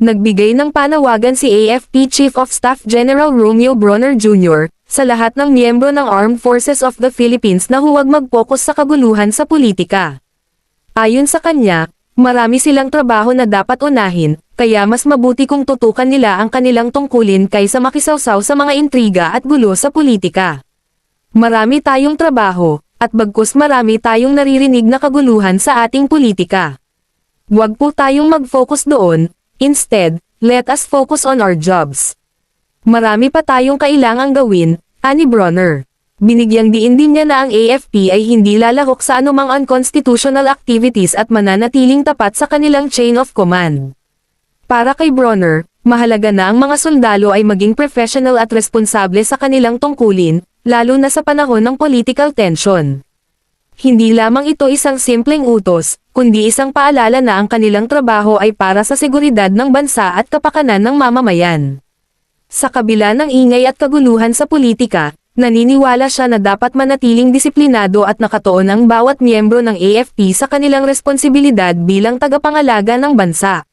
Nagbigay ng panawagan si AFP Chief of Staff General Romeo Bronner Jr., sa lahat ng miyembro ng Armed Forces of the Philippines na huwag mag-focus sa kaguluhan sa politika. Ayon sa kanya, marami silang trabaho na dapat unahin, kaya mas mabuti kung tutukan nila ang kanilang tungkulin kaysa makisawsaw sa mga intriga at gulo sa politika. Marami tayong trabaho, at bagkus marami tayong naririnig na kaguluhan sa ating politika. Huwag po tayong mag-focus doon, instead, let us focus on our jobs. Marami pa tayong kailangang gawin, ani Bronner. Binigyang diin din niya na ang AFP ay hindi lalahok sa anumang unconstitutional activities at mananatiling tapat sa kanilang chain of command. Para kay Bronner, mahalaga na ang mga sundalo ay maging professional at responsable sa kanilang tungkulin, lalo na sa panahon ng political tension. Hindi lamang ito isang simpleng utos, kundi isang paalala na ang kanilang trabaho ay para sa seguridad ng bansa at kapakanan ng mamamayan. Sa kabila ng ingay at kaguluhan sa politika, naniniwala siya na dapat manatiling disiplinado at nakatuon ang bawat miyembro ng AFP sa kanilang responsibilidad bilang tagapangalaga ng bansa.